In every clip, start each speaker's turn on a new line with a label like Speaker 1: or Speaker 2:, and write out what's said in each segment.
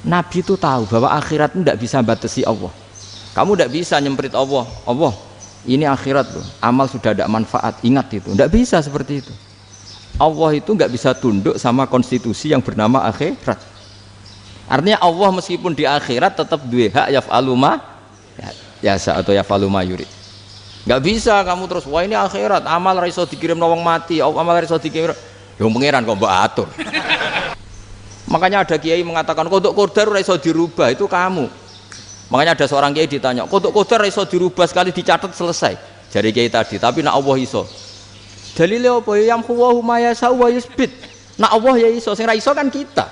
Speaker 1: Nabi itu tahu bahwa akhirat itu tidak bisa batasi Allah. Kamu tidak bisa nyemprit Allah. Allah, ini akhirat loh. Amal sudah ada manfaat. Ingat itu. Tidak bisa seperti itu. Allah itu nggak bisa tunduk sama konstitusi yang bernama akhirat. Artinya Allah meskipun di akhirat tetap duwe hak yaf'alu ma yasa atau yaf'alu ma yurid. Nggak bisa kamu terus wah ini akhirat amal ra iso dikirim wong mati, amal ra iso dikirim. Yang pangeran kok mbok atur. Makanya ada kiai mengatakan kodok qadar ora iso dirubah, itu kamu. Makanya ada seorang kiai ditanya, kodok qadar ora iso dirubah sekali dicatat selesai. Jari kiai tadi, tapi nak Allah iso. Dalile apa? Yang huwa ma yasa wa yusbit. Nak Allah ya iso, sing ra iso kan kita.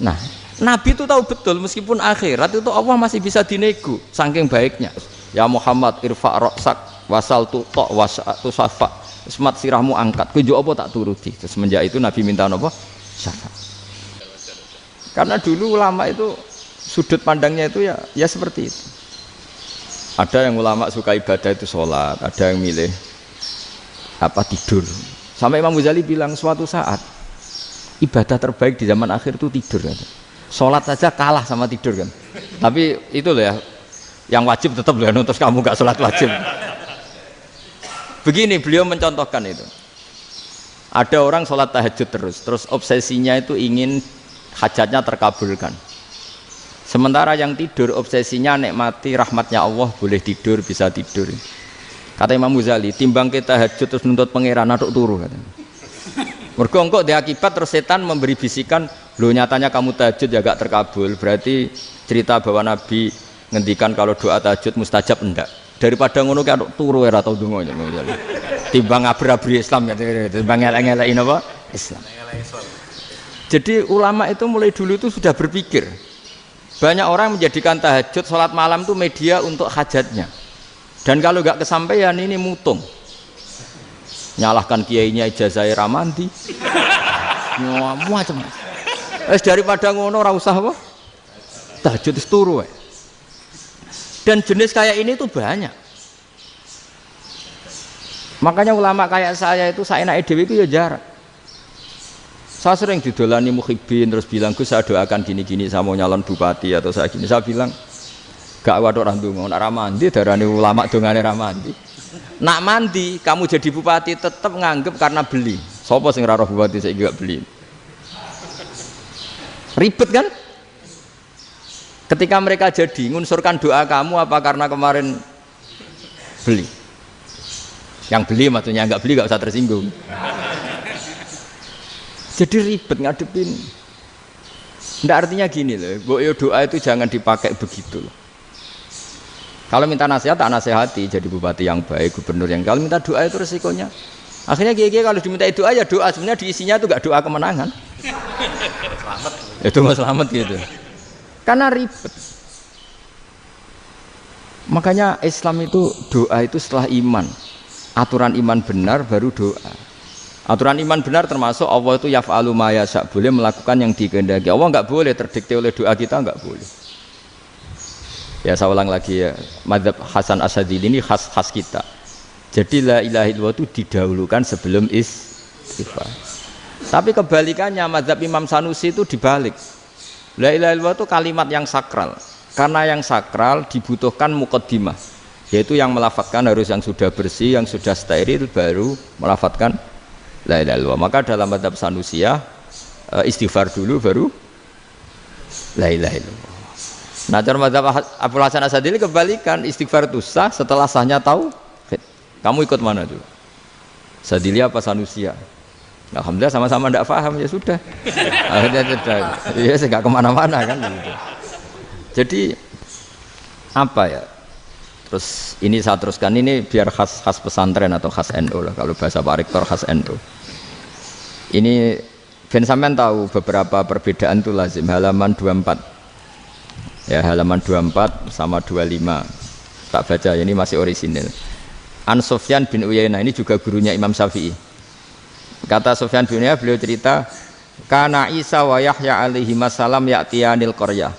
Speaker 1: Nah, Nabi itu tahu betul meskipun akhirat itu Allah masih bisa dinego saking baiknya. Ya Muhammad irfa' ra'sak wasal tu ta' wasatu safa. Semat sirahmu angkat. Kowe yo apa tak turuti. Terus semenjak itu Nabi minta apa? Syafaat. Karena dulu ulama itu sudut pandangnya itu ya seperti itu. Ada yang ulama suka ibadah itu sholat, ada yang milih tidur. Sampai Imam Ghazali bilang suatu saat ibadah terbaik di zaman akhir itu tidur kan. Sholat saja kalah sama tidur kan. Tapi itu loh ya, yang wajib tetap loh, terus kamu gak sholat wajib. Begini beliau mencontohkan itu. Ada orang sholat tahajud terus obsesinya itu ingin hajatnya terkabulkan. Sementara yang tidur obsesinya nikmati rahmatnya Allah, boleh tidur, bisa tidur. Kata Imam Ghazali, timbang kita tahajud terus nuntut pangeran aduk turu katanya. Mergo engko di akibat terus setan memberi bisikan, lho nyatanya kamu tahajud ya gak terkabul, berarti cerita bahwa Nabi ngendikan kalau doa tahajud mustajab enggak. Daripada ngono ki aduk turu ora tau ndonga Imam Ghazali. Timbang abri-abri Islam ya, timbang elek-elekin apa? Islam. Jadi ulama itu mulai dulu itu sudah berpikir. Banyak orang menjadikan tahajud, sholat malam itu media untuk hajatnya. Dan kalau nggak kesampaian ini mutung. Nyalahkan kiainya ijazah ramandi. Macam. Daripada ngono ora usah apa? Tahajud wis turu. Dan jenis kayak ini tuh banyak. Makanya ulama kayak saya itu saenake dhewe itu ya jarak. Saya sering didolani muhibbin terus bilang Gus saya doakan gini-gini saya mau nyalon bupati atau saya gini. Saya bilang gak waduh orang dongo, nak ramandi darani ulama dongane ramandi. Nak mandi kamu jadi bupati tetap nganggep karena beli. Sopo sing ora roh bupati saya gak beli. Ribet kan? Ketika mereka jadi ngunsurkan doa kamu apa karena kemarin beli? Yang beli maksudnya nggak beli nggak usah tersinggung. Jadi ribet ngadepin. Nggak artinya gini loh, doa itu jangan dipakai begitu loh. Kalau minta nasihat tak nasihati jadi bupati yang baik, gubernur yang kalau minta doa itu resikonya. Akhirnya kiai kalau diminta doa ya doa sebenarnya diisinya itu nggak doa kemenangan. Selamat. Itu nggak selamat gitu. Karena ribet. Makanya Islam itu doa itu setelah iman. Aturan iman benar baru doa. Aturan iman benar termasuk Allah itu yaf'alu ma yasha, boleh melakukan yang dikehendaki. Allah enggak boleh terdikte oleh doa kita, enggak boleh. Ya saya ulang lagi ya, mazhab Hasan Asyadzili ini khas kita. Jadi la ilaha illallah itu didahulukan sebelum istighfar. Tapi kebalikannya mazhab Imam Sanusi itu dibalik. La ilaha illallah itu kalimat yang sakral. Karena yang sakral dibutuhkan muqaddimah, yaitu yang melafadzkan harus yang sudah bersih, yang sudah steril baru melafadzkan la ilaha illallah. Maka dalam mazhab Sanusiyah istighfar dulu baru la ilaha illallah. Nah cara mazhab Abdul Hasan Asyadzili kebalikan, istighfar itu sah setelah sahnya tauhid. Kamu ikut mana tuh? Asyadzili apa Sanusiyah? Alhamdulillah sama-sama tidak paham ya sudah. Akhirnya tidak, ya saya nggak kemana-mana kan. Gitu. Jadi apa ya? Terus ini saya teruskan ini biar khas pesantren atau khas NU lah, kalau bahasa Pak Rektor khas NU. Ini Ben sampean tahu beberapa perbedaan itu lazim, halaman 24. Ya halaman 24 sama 25. Tak baca ini masih orisinil. An Sufyan bin Uyainah ini juga gurunya Imam Syafi'i. Kata Sufyan bin Uyainah beliau cerita, kana Isa wa Yahya alaihi wasallam ya'tiyanil qaryah.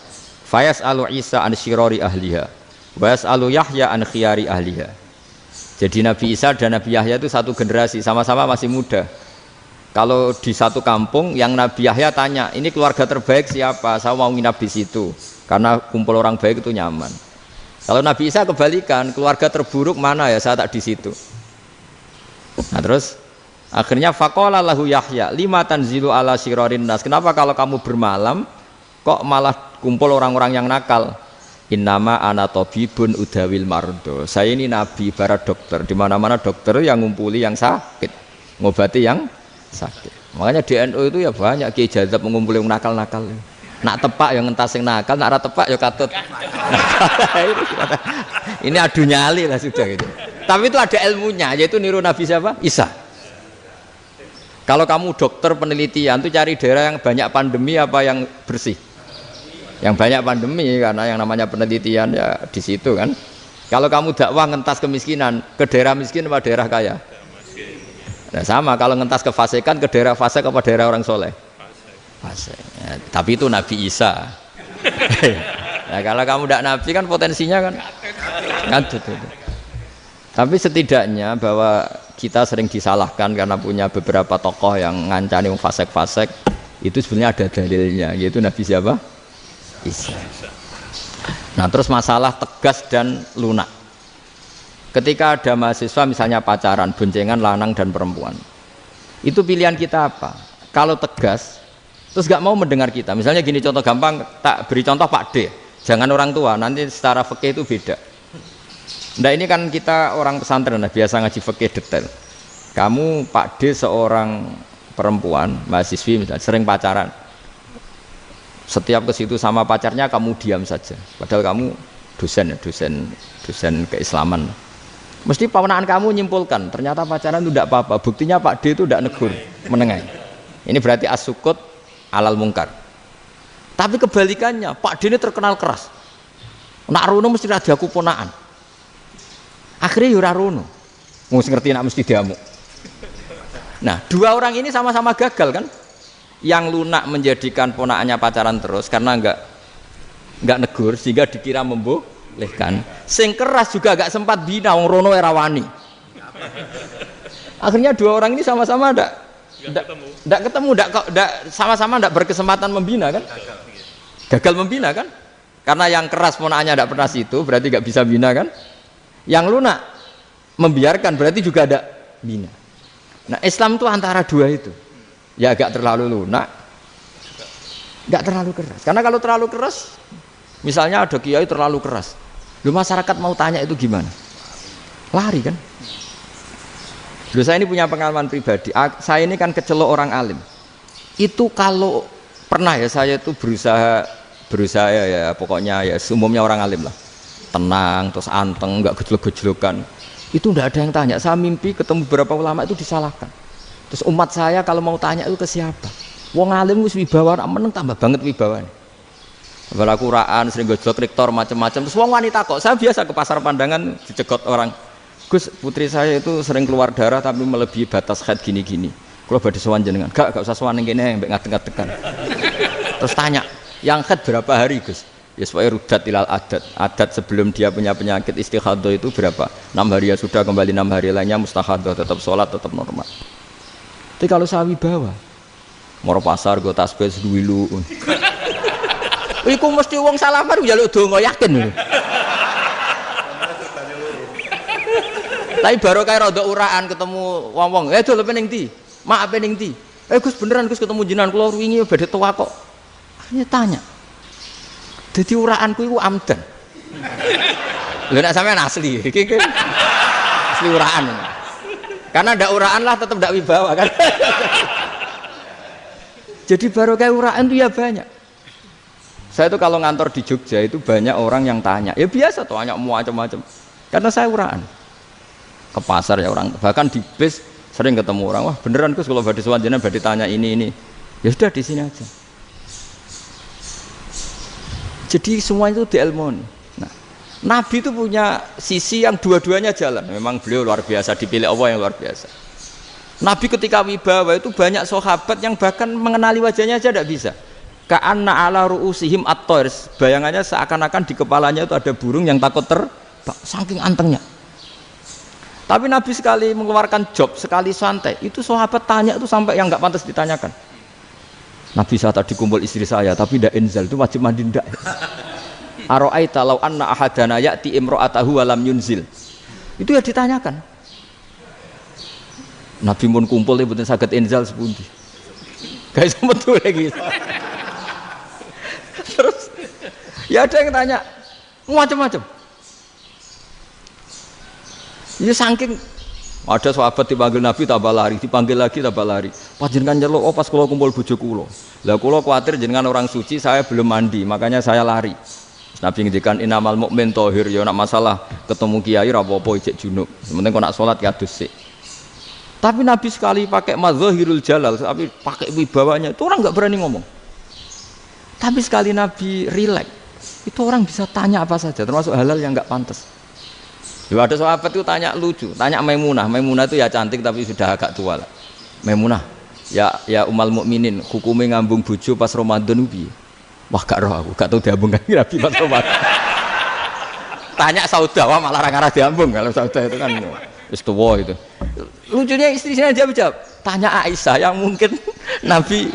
Speaker 1: Fayas'alu Isa an syirari ahliha. Was'alu Yahya an khiyari ahliha. Jadi Nabi Isa dan Nabi Yahya itu satu generasi, sama-sama masih muda. Kalau di satu kampung yang Nabi Yahya tanya, ini keluarga terbaik siapa? Saya mau nginap di situ karena kumpul orang baik itu nyaman. Kalau Nabi Isa kebalikan, keluarga terburuk mana ya? Saya tak di situ. Nah terus akhirnya faqala lahu Yahya, lima tanzilu ala syirarin nas. Kenapa kalau kamu bermalam kok malah kumpul orang-orang yang nakal? Innama ana tabibun udawil mardo. Saya ini nabi ibarat dokter. Di mana-mana dokter yang ngumpuli yang sakit, ngobati yang sakit. Makanya di NU itu ya banyak Kiai Jazab mengumpuli yang nakal-nakal. Nak tepak yang ngentas yang nakal, nak ora tepak ya katut. Ini adu nyali lah sudah gitu. Tapi itu ada ilmunya, yaitu niru Nabi siapa? Isa. Kalau kamu dokter penelitian tuh cari daerah yang banyak pandemi apa yang bersih? Yang banyak pandemi, karena yang namanya penelitian ya di situ kan. Kalau kamu dakwah ngentas kemiskinan, ke daerah miskin apa daerah kaya? Nah sama, kalau ngentas kefasikan ke daerah fasik apa daerah orang soleh? Fasik. Ya, tapi itu Nabi Isa. Nah kalau kamu tidak Nabi kan potensinya kan ngadut itu. Tapi setidaknya bahwa kita sering disalahkan karena punya beberapa tokoh yang ngancani fasik-fasik, itu sebenarnya ada dalilnya, yaitu Nabi siapa? Isa. Nah terus masalah tegas dan lunak. Ketika ada mahasiswa misalnya pacaran, boncengan lanang dan perempuan, itu pilihan kita apa? Kalau tegas, terus gak mau mendengar kita. Misalnya gini contoh gampang, tak beri contoh Pak D. Jangan orang tua, nanti secara fikih itu beda. Nah ini kan kita orang pesantren, nah, biasa ngaji fikih detail. Kamu Pak D seorang perempuan, mahasiswi misalnya, sering pacaran. Setiap ke situ sama pacarnya kamu diam saja. Padahal kamu dosen keislaman. Mesti pamanaan kamu nyimpulkan, ternyata pacaran itu tidak apa-apa. Buktinya Pak D itu tidak negur, menengahi. Ini berarti as-sukut alal mungkar. Tapi kebalikannya, Pak D ini terkenal keras. Nak rono mesti ada kuponaan. Akhirnya yura rono. Mesti ngerti nak mesti diamuk. Nah, dua orang ini sama-sama gagal kan? Yang lunak menjadikan ponakannya pacaran terus karena enggak negur sehingga dikira membolehkan. Sing keras juga enggak sempat bina wong rono era wani. Akhirnya dua orang ini sama-sama enggak ketemu, sama-sama enggak berkesempatan membina kan? Gagal membina kan? Karena yang keras ponakannya enggak pernah situ, berarti enggak bisa bina kan? Yang lunak membiarkan berarti juga ada bina. Nah, Islam itu antara dua itu. Ya agak terlalu lunak, enggak terlalu keras. Karena kalau terlalu keras, misalnya ada kiai terlalu keras, lu masyarakat mau tanya itu gimana? Lari kan? Lu saya ini punya pengalaman pribadi. Saya ini kan kecelok orang alim. Itu kalau pernah ya saya itu berusaha ya pokoknya ya umumnya orang alim lah. Tenang, terus anteng, enggak gejlok-gejlokan. Itu enggak ada yang tanya. Saya mimpi ketemu beberapa ulama itu disalahkan. Terus umat saya kalau mau tanya itu ke siapa? Wong alim wis wibawa, meneng tambah banget wibawane. Bala Quran sering gojlok rektor macam-macam. Terus wong wanita kok, saya biasa ke pasar pandangan dicegot orang. Gus, putri saya itu sering keluar darah tapi melebihi batas haid gini-gini. Kalau badhe sowan jenengan, gak usah sowan ning kene mbek ngadeg-ngadegan. Terus tanya, yang haid berapa hari, Gus? Ya supaya rudat ilal adat. Adat sebelum dia punya penyakit istihadah itu berapa? 6 hari ya sudah, kembali 6 hari lainnya mustahadah, tetap sholat, tetap normal. Tapi kalau sawi bawa, moro pasar gue tasbih seduwilu. Iku mesti wong salaman njaluk donga yakin. Tapi baru kayak rada uraan ketemu wong-wong, dol pening ndi? Mak pening ndi? Gus beneran Gus ketemu jenengan kula wingi badhe tuwa kok. Akhirnya tanya. Dadi uraanku iku amdan. Lha nek sampean asli, iki asli uraan. Karena ndak uraan lah tetap ndak wibawa kan. Jadi baru kayak uraan itu ya banyak. Saya itu kalau ngantor di Jogja itu banyak orang yang tanya. Ya biasa tuh tanya macam-macam. Karena saya uraan. Ke pasar ya orang, bahkan di bis sering ketemu orang. Wah beneran Gus kalau badhe sowan jenengan badhe tanya ini. Ya sudah di sini aja. Jadi semua itu diilmoni. Nabi itu punya sisi yang dua-duanya jalan. Memang beliau luar biasa, dipilih Allah yang luar biasa. Nabi ketika wibawa itu banyak sahabat yang bahkan mengenali wajahnya aja tidak bisa. Ka'anna ala ru'usihim at-thair. Bayangannya seakan-akan di kepalanya itu ada burung yang takut terbang. Saking antengnya. Tapi Nabi sekali mengeluarkan job, sekali santai, itu sahabat tanya itu sampai yang nggak pantas ditanyakan. Nabi saya tadi kumpul istri saya, tapi tidak inzal, itu wajib mandi ndak? Aro'aita law anna ahadana ya'ti imra'atahu wa lam yunzil. Itu ya ditanyakan. Nabi pun kumpul ya betul saged inzal sepundi. Guys betul lagi. Terus ya ada yang tanya macam-macam. Ini saking ada sahabat dipanggil Nabi tambah lari, dipanggil lagi tambah lari. Panjenengan nyeluk, oh pas kula kumpul bojo kula. Lah kula kuwatir jenengan orang suci, saya belum mandi, makanya saya lari. Nabi ngendikan innamal mukmin thahir, ya nak masalah ketemu kiai ra apa-apa ijek junub. Penting kok nak salat ya adus sik. Tapi Nabi sekali pakai madzahirul jalal, tapi pakai wibawanya, itu orang enggak berani ngomong. Tapi sekali Nabi rileks, itu orang bisa tanya apa saja, termasuk halal yang enggak pantas. Lalu ada sahabat itu tanya lucu, tanya Maimunah. Maimunah itu ya cantik tapi sudah agak tua lah. Maimunah, ya umal mukminin, hukumnya ngambung bojo pas Ramadan piye? Wah gak roh aku, gak tahu diambung kan Nabi pas Ramadan. Tanya Saudah, wah malah ngarah diambung. Kalau Saudah itu kan wis tuwa itu. Lucunya istrinya jawab, tanya Aisyah yang mungkin Nabi.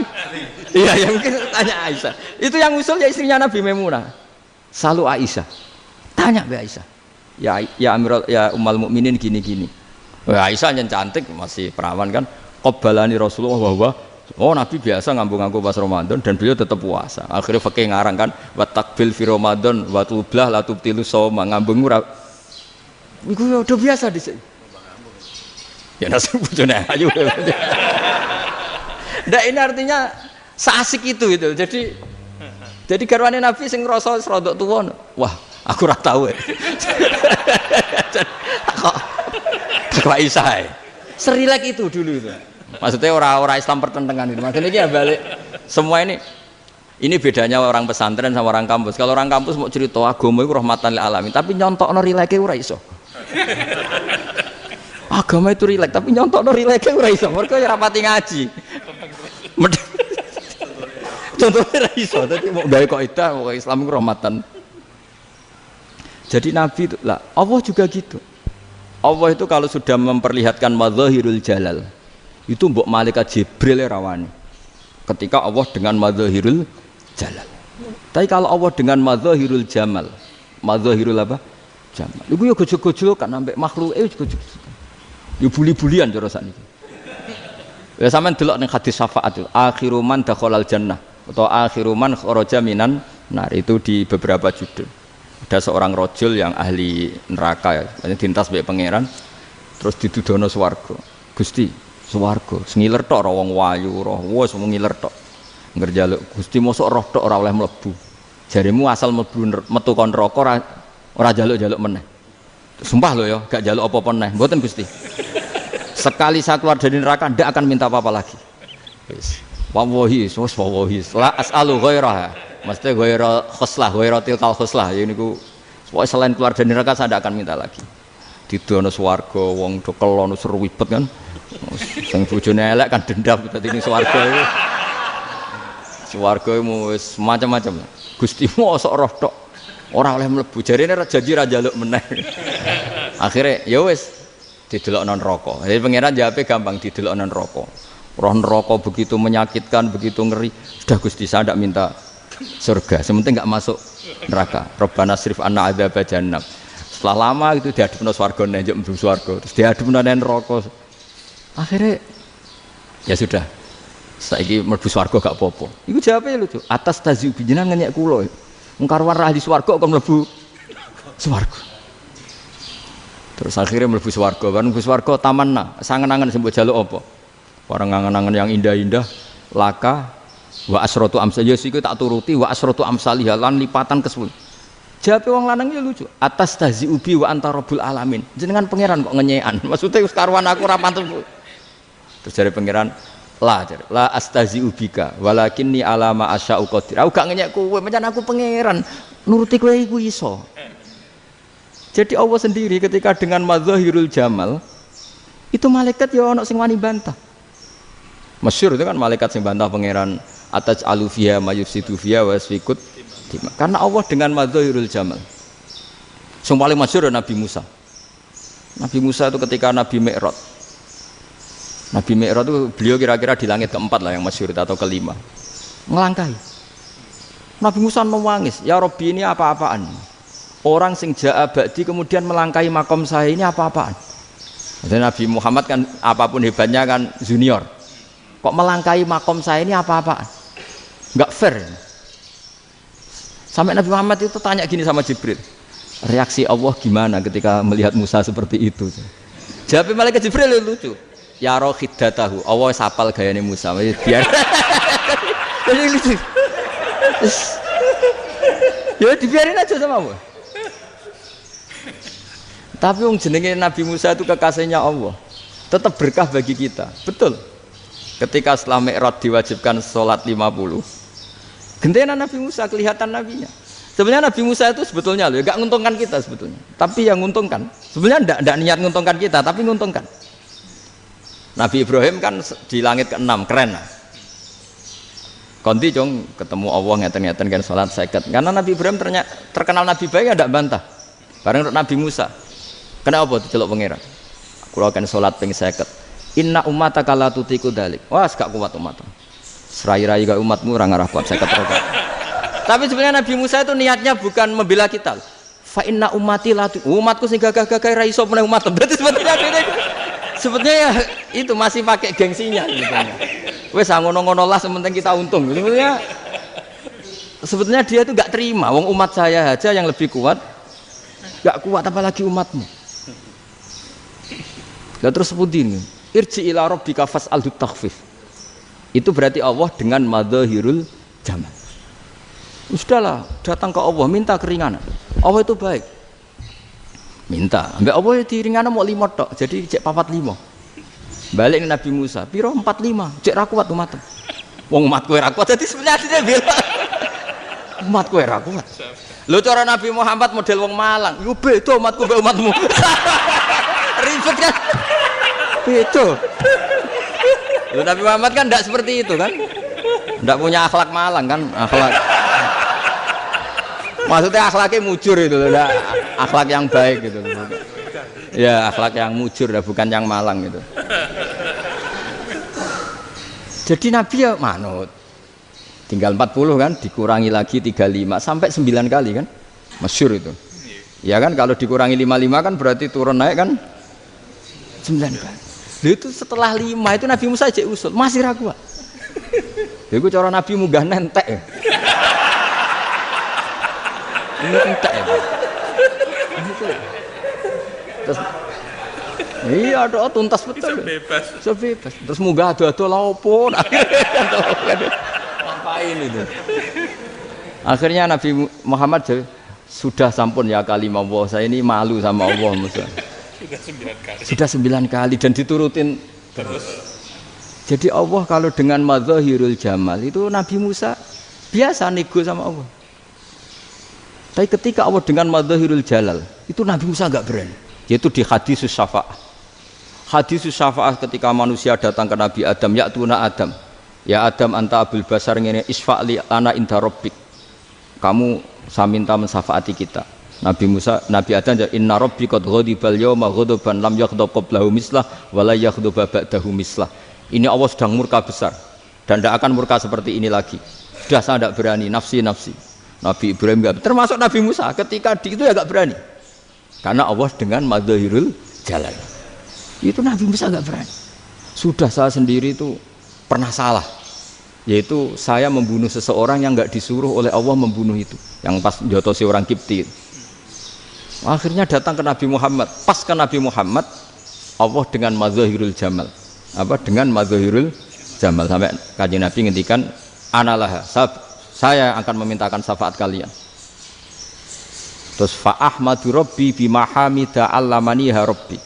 Speaker 1: Iya, yang mungkin tanya Aisyah. Itu yang usul ya istrinya Nabi Maimunah. Selalu Aisyah. Tanya Mbak Aisyah. Ya Amirul ya umal mukminin gini-gini. Aisyah yang cantik masih perawan kan. Qabbalani Rasulullah bahwa oh Nabi biasa ngambung-ngambung pas Ramadan dan beliau tetap puasa. Akhirnya fakih ngarang kan wa takbil fi Ramadan wa tublah la tubtilu shauma ngambung ora. Iku ya udah biasa di sini. Ya nasi bojone ayu. Ndak ini artinya seasik itu. Jadi garwane Nabi sing ngrasa rodok tuwa. Wah, aku ora tahu. Kok Aisyah. Serilek itu dulu itu. Maksudnya orang Islam pertentangan itu. Maksudnya ini ya balik semua ini bedanya orang pesantren sama orang kampus. Kalau orang kampus mau cerita agama itu rahmatan lil alamin, tapi nyontokno rileke ora iso. Agama itu rilek, tapi nyontokno rileke ora iso. Mergo ya rapati ngaji. Contohnya ora iso, dadi mau gawe kaidah kok Islam itu rahmatan. Jadi Nabi itu lah, Allah juga gitu. Allah itu kalau sudah memperlihatkan madzahirul jalal, itu mbok malaikat Jibril rawani. Ketika Allah dengan madzahirul jalal. Tapi kalau Allah dengan madzahirul jamal, madzahirul apa? Jamal. Iku yo gojol-gojol kan ambek makhluk gojol. Yo buli-bulian cara sakniki. Ya sampean delok ning hadis syafaat itu, akhiru man dakhalal jannah atau akhiru man kharaja minan nar, itu di beberapa judul. Ada seorang rojul yang ahli neraka ya, dintas mbek pangeran terus didudono swarga. Gusti, swarga sengiler tok ora wong wayu roh wis ngiler tok ngerjaluk Gusti mosok roh tok ora oleh mlebu jarimu asal mlebu metu kon neraka ora jaluk-jaluk meneh sumpah lho ya gak jaluk apa-apa meneh mboten Gusti sekali saya keluar dari neraka ndak akan minta apa-apa lagi wis wallahi la as'alu ghairaha mesti ghaira khoslah ghaira tilkal khoslah ya niku pokoke selain keluar dari neraka saya ndak akan minta lagi didono swarga wong do kelon seruwibet kan sing bojone elek kan dendam dadi ning swarga iku. Swarga iku wis macam-macam. Gusti mosok roh tok ora oleh mlebu. Jarine janji ra njaluk meneh. Akhire ya wis didelokno neraka. Jadi pangeran jawabe gampang didelokno neraka. Roh neraka begitu menyakitkan, begitu ngeri. Sudah Gusti saya ndak minta surga, sementing enggak masuk neraka. Rabbana srif anna adzab jahannam. Setelah lama itu diadepno swarga njuk mlebu swarga. Terus diadepno neraka. Akhirnya ya sudah saiki mlebu swarga gak apa-apa. Iku jawabe lucu. Atas taziu jenengan ngenyek kula. Wong karwan ra ahli swarga kok mlebu swarga. Terus akhirnya mlebu swarga. Kan mlebu swarga tamanna, sangen-angen sing mbok jaluk apa? Barang angen-angen yang indah-indah, laka wa asratu amsal. Ya siku tak turuti wa asratu amsalih lan lipatan ke-10. Jawabe wong lanang ya lucu. Atas taziu bi wa anta rabbul alamin. Jenengan pangeran kok ngenyekan. Maksudnya wis karwan aku ora pantes. Terus dari pangeran la astazi'u bika walakinni alama asya'u qadir. Aku gak ngenyek kowe, pancen aku pangeran. Nuruti kowe iku iso. Jadi Allah sendiri ketika dengan madzahirul jamal itu malaikat ya ono sing wani bantah. Masyhur itu kan malaikat sing bantah pangeran ataj alufiya mayufsidu fiya wasfikut. Karena Allah dengan madzahirul jamal. Sing paling masyhur Nabi Musa. Nabi Musa itu ketika Nabi Mi'raj. Nabi Mi'raj itu beliau kira-kira di langit keempat lah yang masyhur atau kelima. Ngelangkai. Nabi Musa menangis, ya Rabbi ini apa-apaan? Orang sing ja'a ba'di kemudian melangkai makom saya ini apa-apaan? Dan Nabi Muhammad kan apapun hebatnya kan junior. Kok melangkai makom saya ini apa-apaan? Enggak fair. Sampai Nabi Muhammad itu tanya gini sama Jibril. Reaksi Allah gimana ketika melihat Musa seperti itu? Jawab malaikat Jibril lucu. Ya rohidatahu, Allah sapal gayane Musa. Biar. Jadi lucu. Ya dibiarin aja sama Allah. Tapi wong jenenge Nabi Musa itu kekasihnya Allah. Tetap berkah bagi kita. Betul. Ketika setelah Mi'raj diwajibkan sholat 50. Gentenan Nabi Musa kelihatan nabinya. Sebenarnya Nabi Musa itu sebetulnya loh, enggak nguntungkan kita sebetulnya. Tapi yang nguntungkan. Sebenarnya enggak niat nguntungkan kita, tapi nguntungkan. Nabi Ibrahim kan di langit ke-6, keren lah. Konti jong ketemu Allah ngeten-ngeten kan sholat 50. Karena Nabi Ibrahim terkenal Nabi baik enggak bantah. Bareng Nabi Musa. Kenapa diceluk pangeran? Kula kan salat ping 50. Inna ummataka la tutiku dalik. Wah, gak kuat umat. Serai-rai gak umatmu ora ngarah kuat 50 rakaat. Tapi sebenarnya Nabi Musa itu niatnya bukan membela kita. Fa inna ummati la umatku sing gagah-gagah ra iso meneh umat. Berarti sebetulnya ya itu masih pakai gengsinya gitu. Wes ngono-ngono lah sementing kita untung. Sebetulnya dia itu gak terima wong umat saya aja yang lebih kuat. Gak kuat apalagi umatmu. Lah terus sebutin irji ila rabbika fas'alhu takhfif. Itu berarti Allah dengan madzahirul jamal. Sudahlah, datang ke Allah minta keringanan. Allah itu baik. Minta, ambek Allah diringanan mau 5 tok. Jadi cek 45. Balik ke Nabi Musa, piro 45. Cek ra kuat umat. Wong umatku ra kuat. Jadi sebenarnya dia bilang umatku ra kuat. Lho cara Nabi Muhammad model wong Malang. Yo beda umatku mbek umatmu. Ribet kan? Beda. Lho Nabi Muhammad kan enggak seperti itu kan? Enggak punya akhlak Malang kan? Akhlak. Maksudnya akhlaknya mujur itu loh, akhlak yang baik gitu loh. Ya, akhlak yang mujur bukan yang Malang gitu. Jadi Nabi ya manut. Tinggal 40 kan, dikurangi lagi 35 sampai 9 kali kan? Masyhur itu. Ya kan kalau dikurangi 55 kan berarti turun naik kan 9 kali. Lalu itu setelah 5 itu Nabi Musa aja usul, masih ragu. Itu cara Nabi munggah nentek. Ini entek ya. Terus iya ada tuntas betul. Sebebas. Terus munggah ado-ado lha opo? Ngapain itu? Akhirnya Nabi Muhammad sudah sampun ya kalimah Allah, saya ini malu sama Allah Musa. Sudah 9 kali dan diturutin terus. Jadi Allah kalau dengan madzahirul jamal itu Nabi Musa biasa nego sama Allah. Tapi ketika Allah dengan madzahirul jalal itu Nabi Musa enggak berani. Yaitu di hadisus syafa'ah. Hadisus syafa'ah ketika manusia datang ke Nabi Adam, ya'tuna Adam. Ya Adam anta abul basar ngene isfa'li ana inda rabbik. Kamu saya minta mensafaati kita. Nabi Musa, Nabi Adam inna rabbi qad ghadibal yawma ghadaban lam yaghdab qablahu mislah wa la yaghdab ba'dahu mislah. Ini Allah sedang murka besar dan tidak akan murka seperti ini lagi. Sudah saya tidak berani, nafsi. Nabi Ibrahim enggak, termasuk Nabi Musa ketika itu ya enggak berani. Karena Allah dengan madzahirul jalal. Itu Nabi Musa enggak berani. Sudah saya sendiri itu pernah salah. Yaitu saya membunuh seseorang yang enggak disuruh oleh Allah membunuh itu. Yang pas jotosi orang Kipti. Akhirnya datang ke Nabi Muhammad. Pas ke Nabi Muhammad Allah dengan madzahirul jamal. Dengan madzahirul jamal sampai Kanjeng Nabi ngendikan analah saya akan memintakan syafaat kalian. Terus fa ahmadu rabbi bima hamida allamaniha rabbi.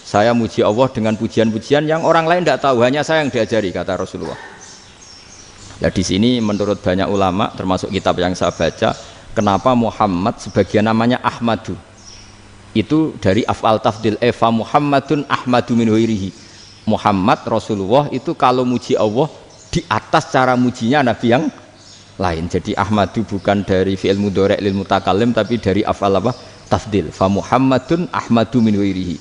Speaker 1: Saya muji Allah dengan pujian-pujian yang orang lain tidak tahu, hanya saya yang diajari, kata Rasulullah. Nah di sini menurut banyak ulama termasuk kitab yang saya baca, kenapa Muhammad sebagian namanya Ahmadu? Itu dari af'al tafdil fa Muhammadun ahmadu min ghairihi. Muhammad Rasulullah itu kalau muji Allah di atas cara mujinya Nabi yang lain. Jadi Ahmadu bukan dari fi'il mudhari' lil mutakallim tapi dari af'al apa? Tafdil. Fa Muhammadun ahmadu min ghairihi.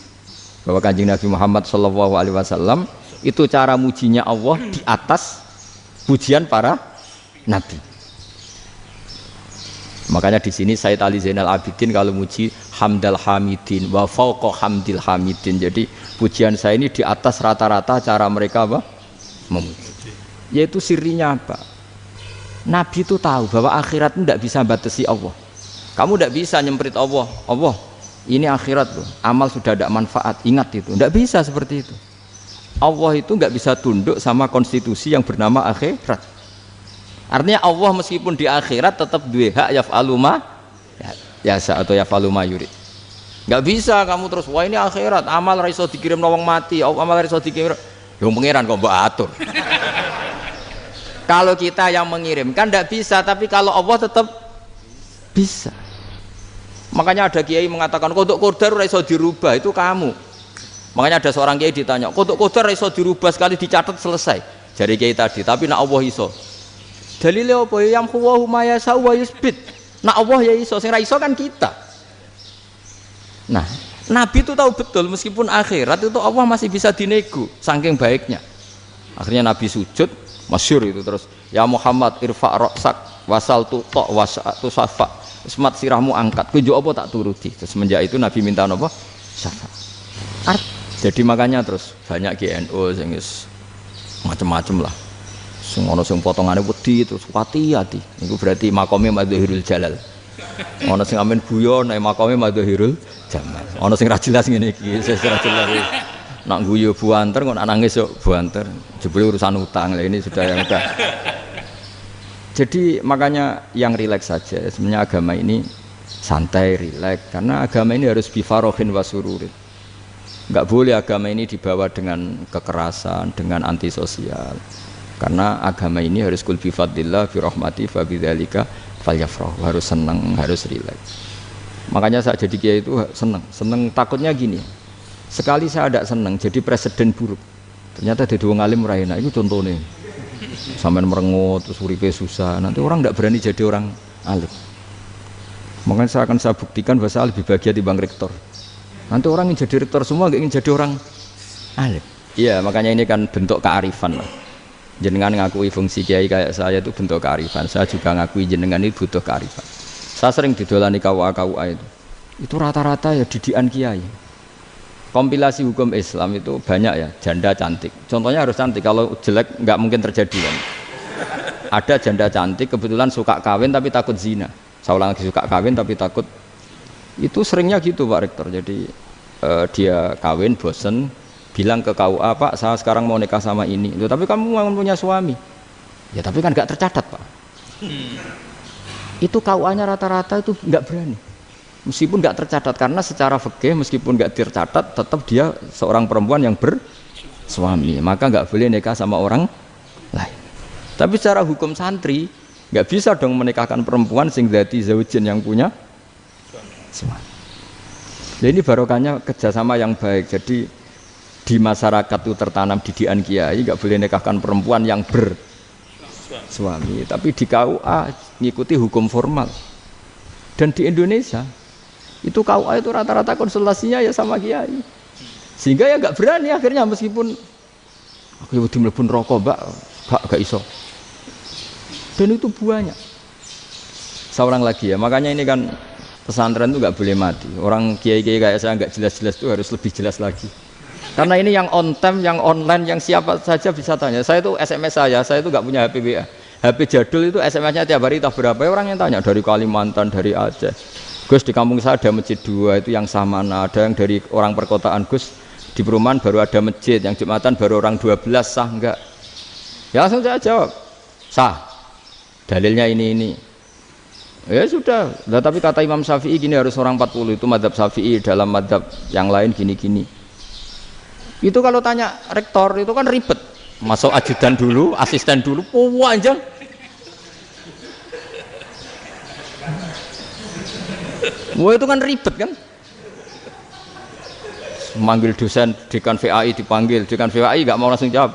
Speaker 1: bahwa Kanjeng Nabi Muhammad SAW itu cara mujinya Allah di atas pujian para nabi. Makanya di sini Sayyid Ali Zainal Abidin kalau muji hamdal hamidin wa fauqa hamdil hamidin. Jadi pujian saya ini di atas rata-rata cara mereka apa? Memuji. Yaitu sirinya apa? Nabi itu tahu bahwa akhirat itu tidak bisa batasi Allah. Kamu tidak bisa nyemprit Allah. Allah, ini akhirat loh. Amal sudah tidak manfaat. Ingat itu. Tidak bisa seperti itu. Allah itu nggak bisa tunduk sama konstitusi yang bernama akhirat. Artinya Allah meskipun di akhirat tetap duwe hak yaf'alu ma yasa atau yaf'alu ma yurid. Nggak bisa kamu terus wah ini akhirat amal ra iso dikirim wong mati, amal ra iso dikirim. Ya pangeran kok mbok atur. Kalau kita yang mengirimkan tidak bisa, tapi kalau Allah tetap bisa. Makanya ada kiai mengatakan kodok qadar ora iso dirubah, itu kamu. Makanya ada seorang kiai ditanya, kodok qadar ora iso dirubah sekali dicatat selesai. Jari kiai tadi, tapi nak Allah iso. Dalile apa ya huwa ma yasha wa yusbit. Nak Allah ya iso, sing ra iso kan kita. Nah, Nabi itu tahu betul meskipun akhirat itu Allah masih bisa dinego saking baiknya. Akhirnya Nabi sujud, masyhur itu terus, ya Muhammad irfa' ra'sak wasal tu ta wasatu safa. Semat sirahmu angkat, kunjuk apa tak turuti. Terus semenjak itu Nabi minta apa? Syafaat. Jadi makanya terus banyak GNO sing macam-macam lah. Sing ana sing potongane wedi terus hati-hati. Iku berarti makome Madhahirul Jalal. Ana sing amen guyon nek makome Madhahirul Jamal. Ana sing ra jelas ngene iki, sing ra jelas. Nak guyu buanter kok nangis yo buanter. Jebule urusan utang. Lah ini sudah yang udah. Jadi makanya yang rileks saja. Sebenarnya agama ini santai, rileks karena agama ini harus bifarohin wasururin. Enggak boleh agama ini dibawa dengan kekerasan, dengan antisosial. Karena agama ini harus kul bi fadlillah bi rahmati fa bidzalika falyafrahu, harus senang, harus rileks. Makanya saya jadi kiai itu senang takutnya gini. Sekali saya tidak senang jadi presiden buruk. Ternyata jadi wong alim ora enak. Itu contohnya. Sampai merengut terus uripe susah. Nanti orang tidak berani jadi orang alim. Makanya saya buktikan bahwa saya lebih bahagia dibanding rektor. Nanti orang ingin jadi rektor semua, nggak ingin jadi orang alim. Iya, makanya ini kan bentuk kearifan lah. Jenengan ngakui fungsi kiai kayak saya itu bentuk kearifan. Saya juga ngakui jenengan ini butuh kearifan. Saya sering didolani KUA itu. Itu rata-rata ya didikan kiai. Kompilasi hukum Islam itu banyak ya, janda cantik. Contohnya harus cantik, kalau jelek nggak mungkin terjadi kan. Ada janda cantik kebetulan suka kawin tapi takut zina. Saya ulang lagi, suka kawin tapi takut. Itu seringnya gitu Pak Rektor. Jadi dia kawin bosen, bilang ke KUA, Pak saya sekarang mau nikah sama ini. Loh, tapi kamu mau punya suami. Ya tapi kan nggak tercatat Pak. Itu KUA-nya rata-rata itu nggak berani. Meskipun nggak tercatat, karena secara fikih meskipun nggak tercatat tetap dia seorang perempuan yang bersuami, maka nggak boleh nikah sama orang lain. Tapi secara hukum santri nggak bisa dong menikahkan perempuan sing dzati zaujin yang punya suami. Jadi ini barokahnya kerjasama yang baik. Jadi di masyarakat itu tertanam didikan kiai nggak boleh nikahkan perempuan yang bersuami. Tapi di KUA ngikuti hukum formal. Dan di Indonesia itu KUA itu rata-rata konsultasinya ya sama kiai, sehingga ya nggak berani akhirnya meskipun aku wedi mlebu neraka mbak gak iso. Dan itu buahnya. Seorang lagi ya, makanya ini kan pesantren itu nggak boleh mati. Orang kiai-kiai kayak saya nggak jelas-jelas itu harus lebih jelas lagi. Karena ini yang on time, yang online, yang siapa saja bisa tanya. Saya itu SMS saya itu nggak punya HP WA. HP jadul itu SMS-nya tiap hari tak berapa, orang yang tanya dari Kalimantan, dari Aceh. Gus di kampung saya ada masjid 2 itu yang sama, ada yang dari orang perkotaan, Gus di perumahan baru ada masjid, yang Jumatan baru orang 12, sah enggak? Ya langsung saya jawab, sah. Dalilnya ini. Ya sudah, nah, tapi kata Imam Syafi'i gini harus orang 40, itu madzhab Syafi'i, dalam madzhab yang lain gini-gini. Itu kalau tanya rektor itu kan ribet. Masuk ajudan dulu, asisten dulu, panjang. Wah itu kan ribet kan. Manggil dosen dekan VAI dipanggil, dekan VAI nggak mau langsung jawab.